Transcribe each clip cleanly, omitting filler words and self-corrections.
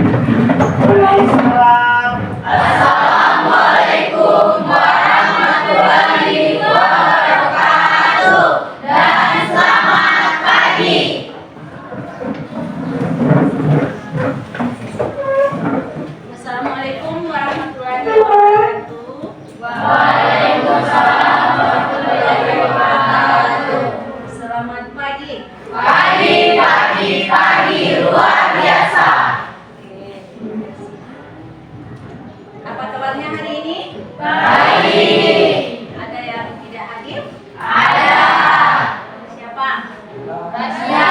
Waalaikumsalam. Assalamualaikum warahmatullahi wabarakatuh dan selamat pagi. Assalamualaikum warahmatullahi wabarakatuh. Waalaikumsalam warahmatullahi wabarakatuh. Selamat pagi. Pagi luar biasa. Apa kabarnya hari ini? Baik. Ada yang tidak hadir? Ada. Siapa? Tasya.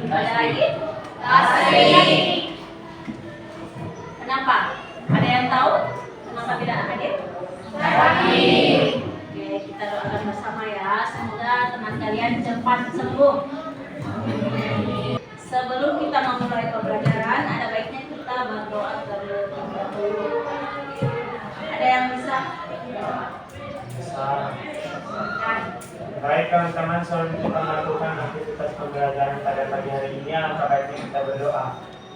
Ada lagi? Tasri. Kenapa? Ada yang tahu kenapa tidak hadir? Sakit. Oke, kita doakan bersama ya. Semoga teman kalian cepat sembuh. Sebelum kita memulai pembelajaran, ada baiknya kita berdoa terlebih dahulu. Ada yang bisa? Baik teman-teman, sebelum kita melakukan aktivitas pembelajaran pada pagi hari ini, alangkah baiknya kita berdoa.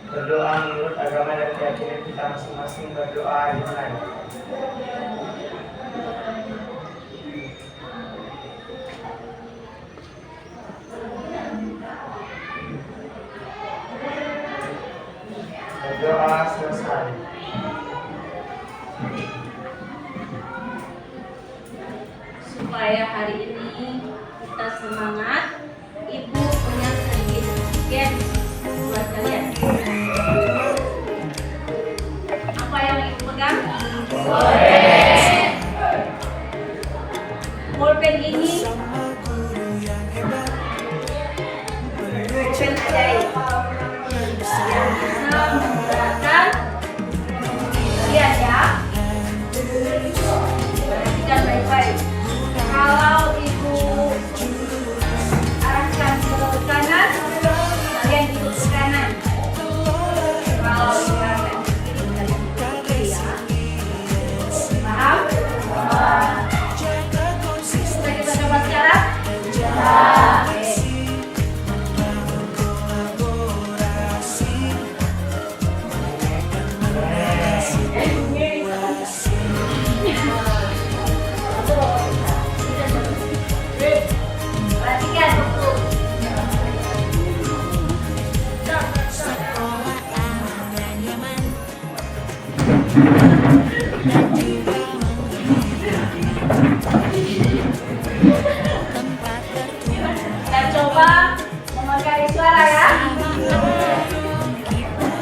Berdoa menurut agama dan keyakinan kita masing-masing. Berdoa dimulai. Berdoa selesai. Supaya hari ini kita semangat, Ibu punya sedikit games buat kalian. Apa yang Ibu pegang? Pulpen ini pulpen ajaib yang bisa menggerakkan. Lihat ya, perhatikan baik-baik. Kalau Ibu arahkan ke kanan, kalian ikut ke kanan. Kalau diarahkan ke kiri, kalian ikut ke kiri ya. Paham? Bisa kita coba sekarang? Oke. Perhatikan buku. Kita coba memakai suara ya.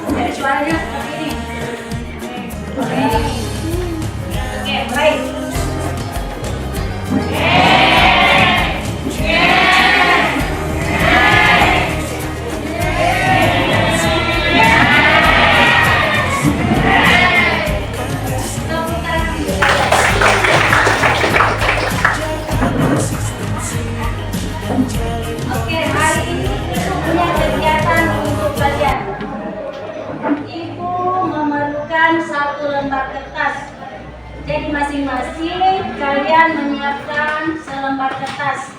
Jadi suaranya seperti ini. Oke, baik. Oke, hari ini Ibu punya kegiatan untuk kalian. Ibu memerlukan 1 lembar kertas. Jadi masing-masing kalian menyiapkan selembar kertas.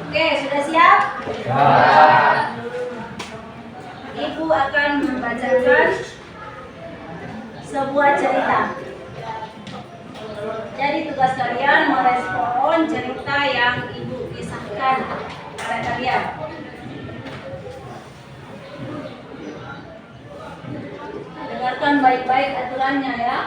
Oke, sudah siap? Ibu akan membacakan sebuah cerita. Jadi tugas kalian merespon cerita yang Ibu kisahkan pada kalian. Dengarkan baik-baik aturannya ya.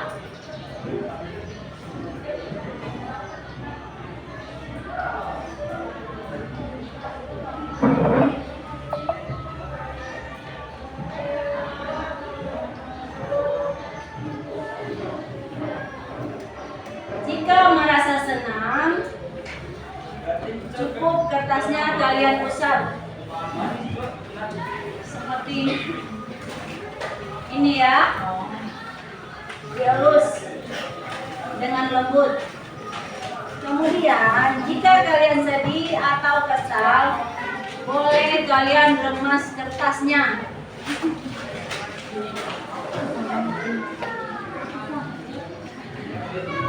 Jika merasa senang, cukup kertasnya kalian usap. Seperti ini ya. Dielus dengan lembut. Kemudian, jika kalian sedih atau kesal, boleh kalian remas kertasnya.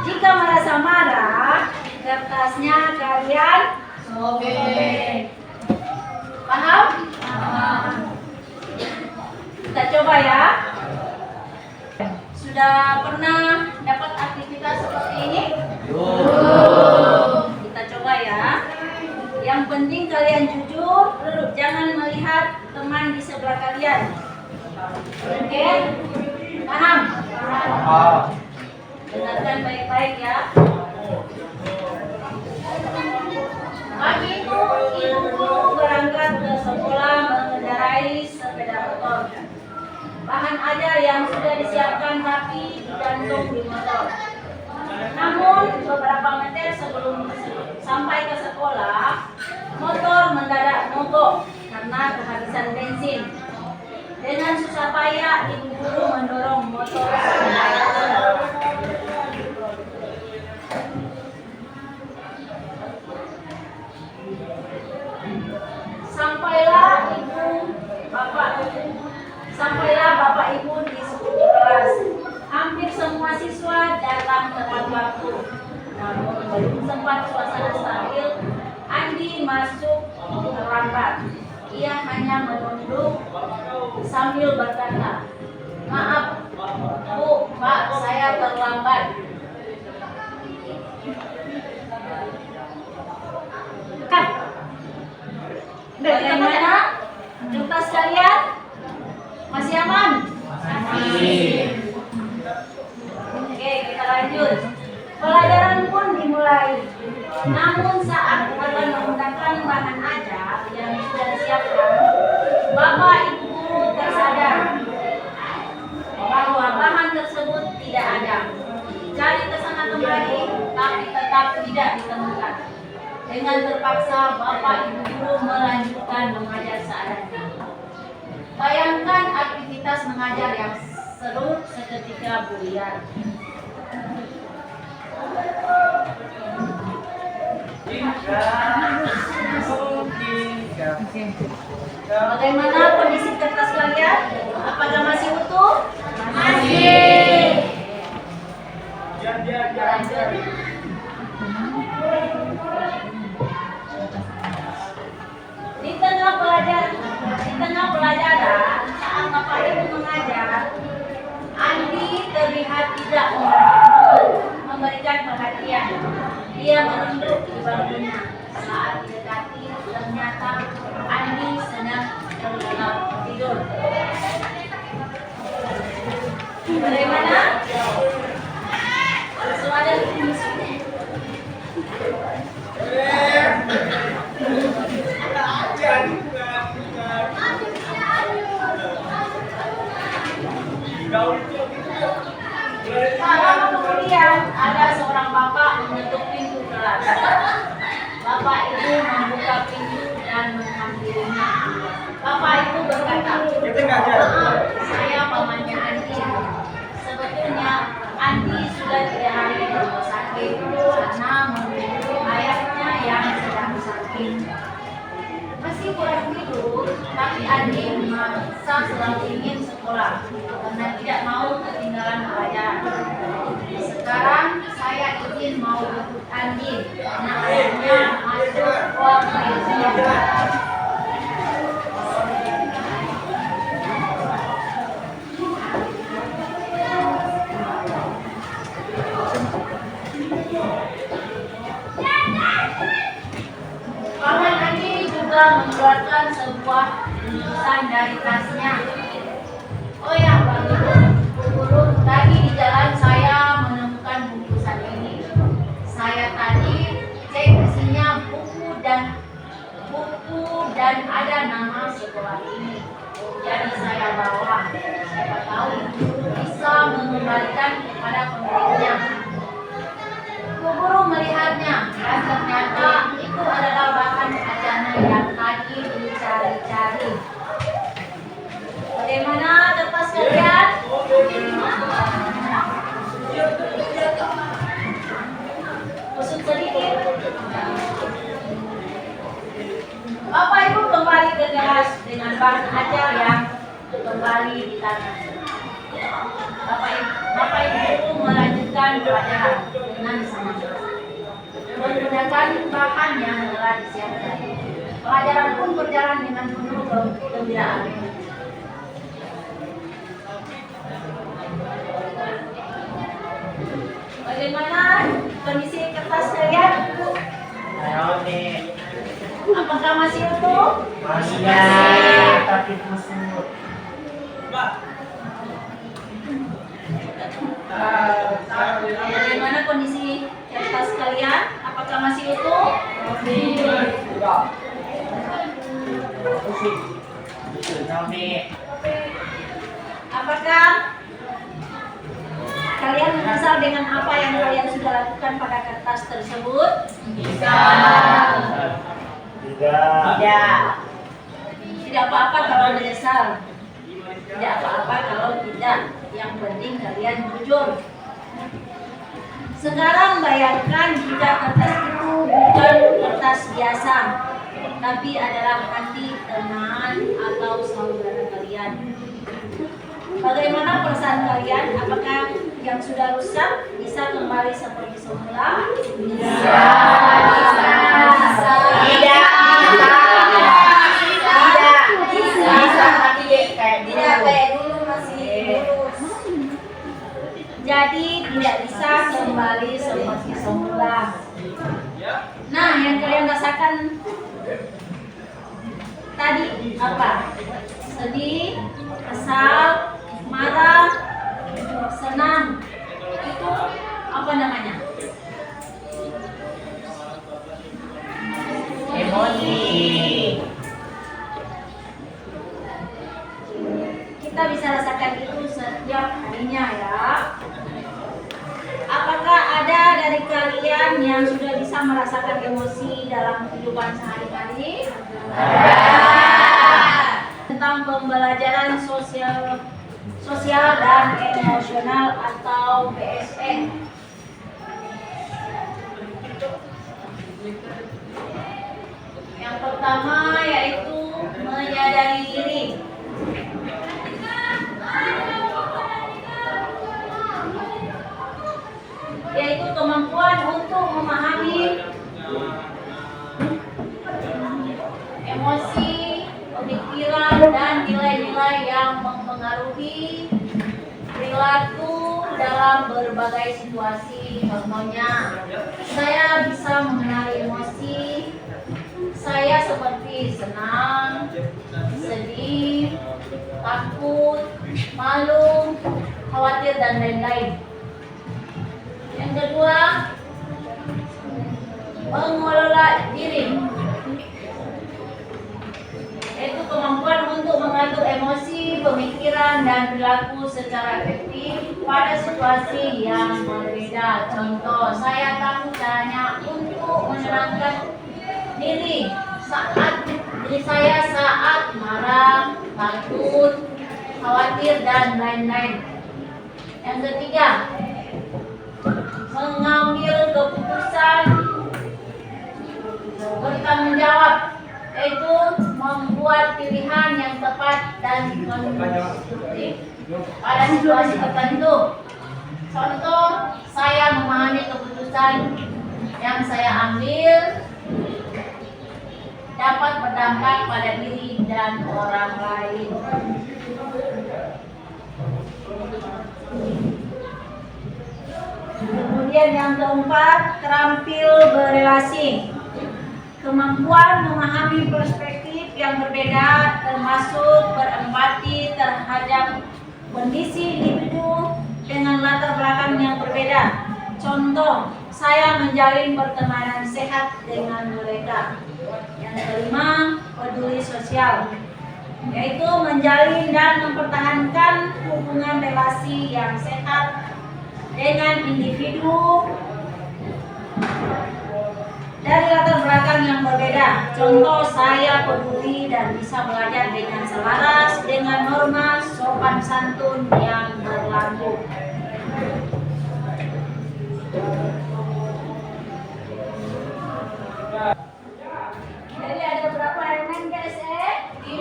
Jika merasa marah, kertasnya kalian sobek. duduk, jangan melihat teman di sebelah kalian. Oke? Paham? Dengarkan baik-baik ya. Pagi itu ibuku berangkat ke sekolah mengendarai sepeda motor. Bahan ajar yang sudah disiapkan rapi digantung di motor. Namun beberapa meter sebelum sampai ke sekolah, motor mendadak mogok karena kehabisan bensin. Dengan susah payah ibu guru mendorong motor sampai Sampailah bapak ibu di kelas. Hampir semua siswa datang tepat waktu. Namun belum sempat suasana stabil, Andi masuk terlambat. Ia hanya menunduk sambil berkata, "Maaf, Bu, Pak, saya terlambat." Kan? Bagaimana? Kertas kalian? Masih aman? Masih. Oke, kita lanjut. Pelajaran pun dimulai. Namun saat akan menggunakan bahan ajar yang sudah disiapkan, Bapak Ibu guru tersadar bahwa bahan tersebut tidak ada. Cari ke sana kemari, tapi tetap tidak ditemukan. Dengan terpaksa Bapak Ibu guru melanjutkan mengajar seadanya. Bayangkan aktivitas mengajar yang seru seketika buyar. Bagaimana kondisi kertas kalian? Apakah masih utuh? Masih. Lanjut. Di tengah pelajaran saat Bapak Ibu mengajar, Andi terlihat tidak memberikan perhatian. Dia menunduk di bangkunya. Saat didekati, ternyata Andi sedang terlelap tidur. Bagaimana? Suara musik. Lama kemudian ada seorang bapak mengetuk pintu kelas. Bapak ibu membuka pintu dan menghampirinya. Bapak ibu berkata, "Maaf, saya pamannya Andi. Sebetulnya Andi sudah 3 hari di rumah sakit karena menunggu ayahnya yang sedang sakit. Masih kurang tidur, tapi Andi memaksa selalu ingin sekolah karena tidak mau ketinggalan pelajaran. Sekarang saya izin mau ikut Andi karena ayahnya masuk ruang ICU." Paman Andi juga mengeluarkan sebuah bungkusan dari tasnya. "Oh ya, Pak Guru, tadi di jalan saya menemukan bungkusan ini. Saya tadi cek isinya buku dan ada nama sekolah ini. Jadi saya bawa. Siapa tahu Guru bisa mengembalikan kepada pemiliknya." Bu Guru melihatnya dan ternyata itu adalah bahan ajarnya yang tadi dicari-cari. Bagaimana kertas kalian? Kusut sedikit. Bapak Ibu kembali ke kelas dengan bahan ajar yang kembali di tangan. Bapak Ibu melanjutkan pelajaran dengan semangat menggunakan bahan yang telah disiapkan. Pelajaran pun berjalan dengan penuh kegembiraan. Bagaimana kondisi kertas kalian? Apakah masih utuh? Masih, tapi kusut. Bagaimana kondisi kertas kalian? Apakah masih utuh? Apakah kalian menyesal dengan apa yang kalian sudah lakukan pada kertas tersebut? Tidak. Tidak apa-apa kalau menyesal. Tidak apa-apa kalau tidak. Yang penting kalian jujur. Sekarang bayangkan jika kertas itu bukan kertas biasa, tapi adalah hati teman atau saudara kalian. Bagaimana perasaan kalian? Apakah yang sudah rusak bisa kembali seperti semula? Bisa. Tidak. Jadi tidak bisa kembali seperti semula. Nah, yang kalian rasakan tadi apa? Sedih, kesal, marah, senang. Itu apa namanya? Emosi. Kita bisa rasakan itu setiap harinya ya. Apakah ada dari kalian yang sudah bisa merasakan emosi dalam kehidupan sehari-hari? Tentang pembelajaran sosial dan emosional atau PSE. Yang pertama yaitu menyadari diri. Yaitu kemampuan untuk memahami emosi, pemikiran, dan nilai-nilai yang mempengaruhi perilaku dalam berbagai situasi. Contohnya, saya bisa mengenali emosi saya seperti senang, sedih, takut, malu, khawatir, dan lain-lain. Yang kedua, mengelola diri, yaitu kemampuan untuk mengatur emosi, pemikiran, dan perilaku secara efektif pada situasi yang berbeda. Contoh, saya tahu caranya untuk menenangkan diri saya saat marah, takut, khawatir, dan lain-lain. Yang ketiga, mengambil keputusan bertanggung jawab, yaitu membuat pilihan yang tepat dan konstruktif pada situasi tertentu. Contoh, saya memahami keputusan yang saya ambil dapat berdampak pada diri dan orang lain. Kemudian yang keempat, terampil berelasi. Kemampuan memahami perspektif yang berbeda termasuk berempati terhadap kondisi individu dengan latar belakang yang berbeda. Contoh, saya menjalin pertemanan sehat dengan mereka. Yang kelima, peduli sosial, yaitu menjalin dan mempertahankan hubungan relasi yang sehat dengan individu dari latar belakang yang berbeda. Contoh, saya peduli dan bisa belajar dengan selaras dengan norma sopan santun yang berlaku. Jadi ada berapa elemen guys? 5.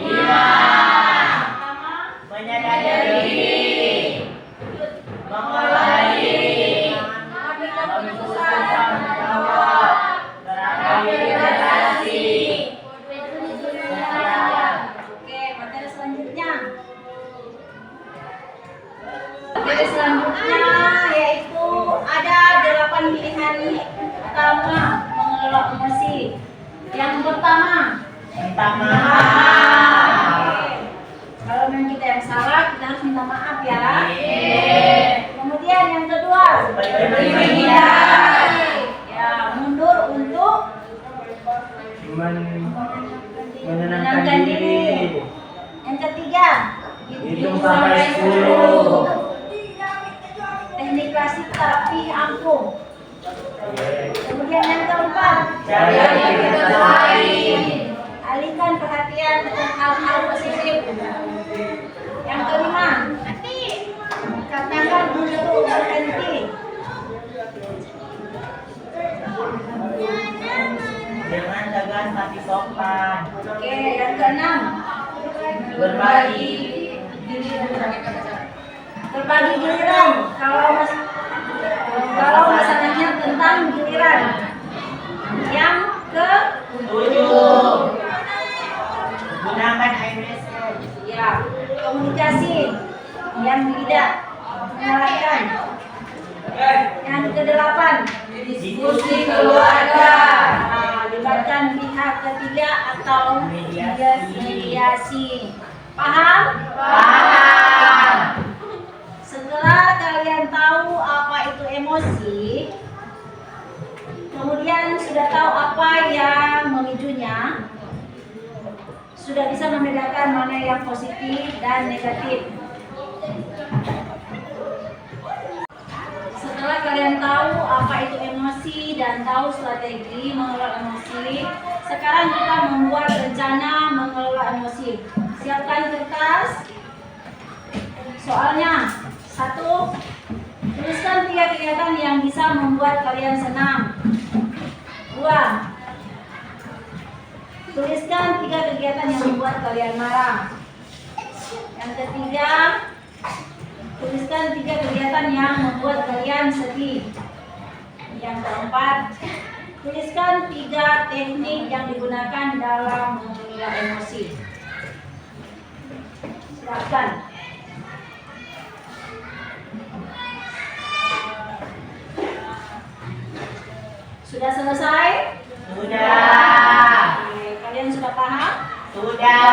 Pertama, Menyadari diri, mengelola diri, mengambil keputusan keputusan, jawab, terakhir relasi. Oke, materi selanjutnya. Materi selanjutnya yaitu ada 8 pilar minta maaf. Kalau memang kita yang salah, kita harus minta maaf ya. Kemudian yang kedua, ya, mundur untuk menenangkan diri. Yang ketiga, Hitung sampai 10. teknik klasik terapi angklung. Kemudian yang keempat, Cari aktivitas lain. alihkan perhatian ke hal-hal positif. Yang kelima, katakan untuk berhenti. Jangan tegas tapi sopan. Oke, yang keenam, Berbagi. berbagi giliran. Kalau masalahnya tentang giliran. Yang ke 7. Gunakan iMessage. ya, komunikasi yang tidak mengarahkan. Yang kedelapan, Diskusi keluarga. libatkan pihak ketiga atau Mediasi. mediasi. Paham? Paham. Setelah kalian tahu apa itu emosi, kemudian sudah tahu apa yang memicunya, sudah bisa membedakan mana yang positif dan negatif. Setelah kalian tahu apa itu emosi dan tahu strategi mengelola emosi, sekarang kita membuat rencana mengelola emosi. Siapkan kertas. Soalnya, 1. Tuliskan 3 kegiatan yang bisa membuat kalian senang. 2. Tuliskan 3 kegiatan yang membuat kalian marah. Yang ketiga, tuliskan 3 kegiatan yang membuat kalian sedih. Yang keempat, tuliskan 3 teknik yang digunakan dalam mengelola emosi. Silakan. Sudah selesai? Sudah. Oke, kalian sudah paham? Sudah.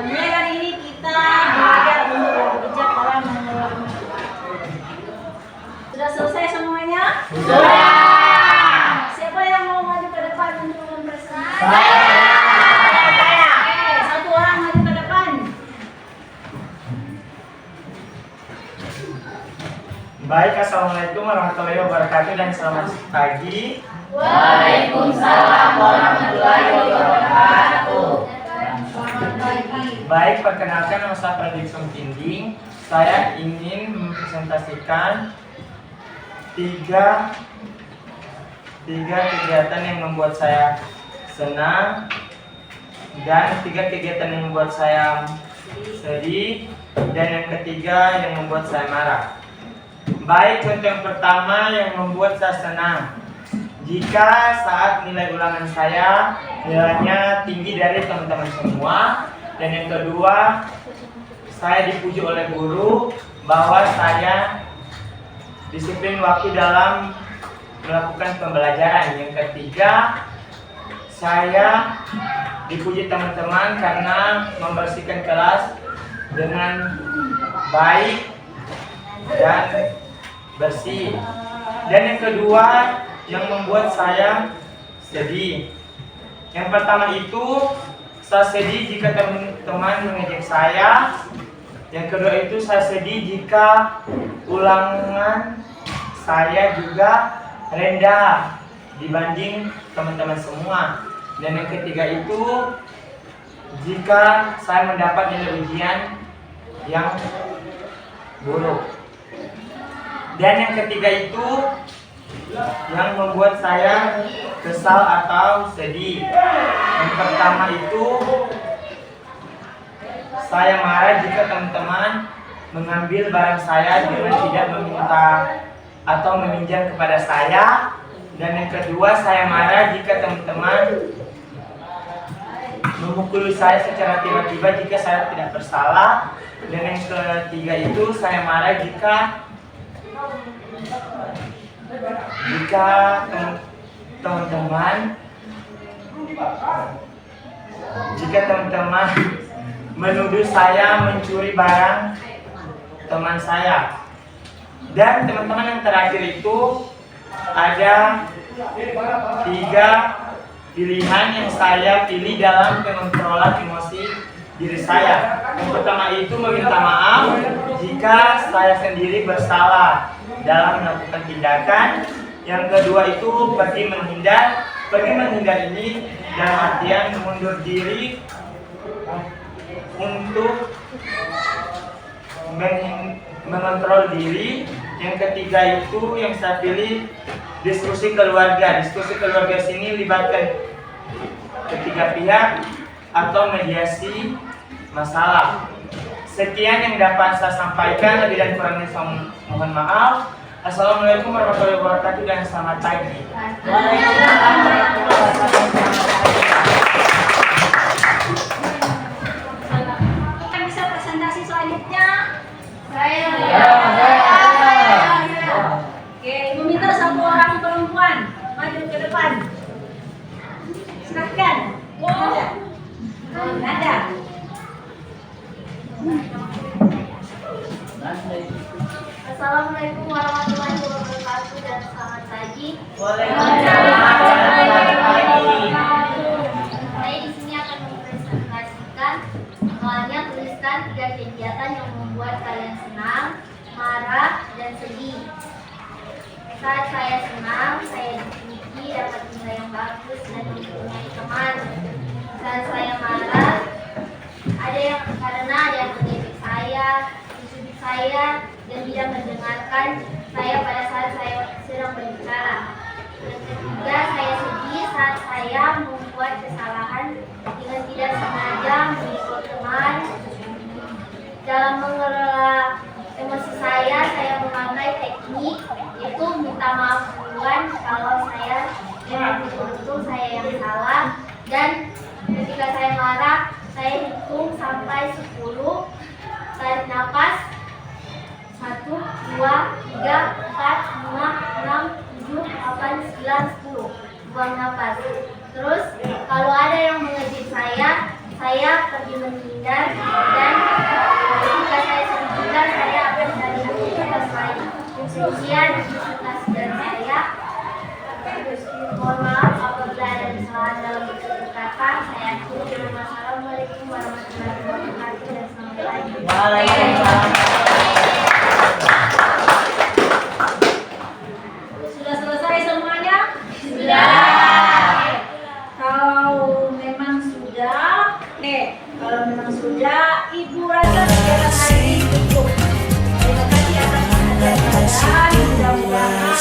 Mulai hari ini kita belajar untuk bekerja dalam mengelola emosi. Sudah selesai semuanya? Sudah. Siapa yang mau maju ke depan untuk mempresentasikan? Saya. Oke, 1 orang maju ke depan. Baik, assalamualaikum warahmatullahi wabarakatuh dan selamat pagi. Waalaikumsalam warahmatullahi wabarakatuh. Selamat pagi. Baik, perkenalkan nama saya Pradik Sungkinding. Saya ingin mempresentasikan tiga kegiatan yang membuat saya senang dan 3 kegiatan yang membuat saya sedih dan yang ketiga yang membuat saya marah. Baik, contoh yang pertama yang membuat saya senang. Jika saat nilai ulangan saya nilainya tinggi dari teman-teman semua, dan yang kedua saya dipuji oleh guru bahwa saya disiplin waktu dalam melakukan pembelajaran. Yang ketiga, saya dipuji teman-teman karena membersihkan kelas dengan baik dan bersih. Dan yang kedua yang membuat saya sedih. Yang pertama itu saya sedih jika teman-teman mengejek saya. Yang kedua itu saya sedih jika ulangan saya juga rendah dibanding teman-teman semua. Dan yang ketiga itu jika saya mendapat nilai ujian yang buruk. Dan yang ketiga itu yang membuat saya kesal atau sedih. Yang pertama itu saya marah jika teman-teman mengambil barang saya dengan tidak meminta atau meminjam kepada saya. Dan yang kedua, saya marah jika teman-teman memukul saya secara tiba-tiba jika saya tidak bersalah. Dan yang ketiga itu saya marah jika teman-teman Jika teman-teman menuduh saya mencuri barang teman saya. Dan teman-teman yang terakhir itu ada 3 pilihan yang saya pilih dalam pengontrolan emosi diri saya. Yang pertama itu meminta maaf jika saya sendiri bersalah dalam melakukan tindakan. Yang kedua itu pergi menghindar. Pergi menghindar ini dalam artian mundur diri untuk mengontrol diri. Yang ketiga itu yang saya pilih diskusi keluarga. Diskusi keluarga sini libatkan ketiga pihak atau mediasi masalah. Sekian yang dapat saya sampaikan, lebih dan kurangnya saya mohon maaf. Assalamualaikum warahmatullahi wabarakatuh dan selamat pagi. Kita bisa presentasi selanjutnya. Saya. Oke, Ibu minta 1 orang perempuan maju ke depan. Silahkan. Ada. Assalamualaikum warahmatullahi wabarakatuh dan selamat pagi. Saya di sini akan mempresentasikan awalnya tuliskan 3 kegiatan yang membuat kalian senang, marah, dan sedih. Saat saya senang, saya dipuji, dapat nilai yang bagus dan mempunyai teman. Saat saya marah, ada yang mengejek saya, menculik saya, dan tidak mendengarkan saya pada saat saya sedang berbicara. Yang ketiga, saya sedih saat saya membuat kesalahan dengan tidak sengaja mengikut teman. Dalam mengelola emosi saya memakai teknik yaitu minta maaf duluan kalau saya memang betul-betul saya yang salah, dan ketika saya marah saya hitung sampai 10, tarik nafas 1, 2, 3, 4, 5, 6, 7, 8, 9, 10. Buang nafas. Terus kalau ada yang mengejek saya pergi menghindar, dan ketika saya menghindar saya akan cari aktivitas lain. Sekian aktivitas dari saya. Mohon maaf apabila ada kesalahan dalam bertutur kata. Saya akhiri dengan wassalamualaikum warahmatullahi wabarakatuh dan selamat pagi. Waalaikumsalam. Sudah selesai semuanya? Sudah. Kalau memang sudah, Ibu rasa kegiatan hari ini cukup. Terima kasih atas perhatian kalian. Mudah-mudahan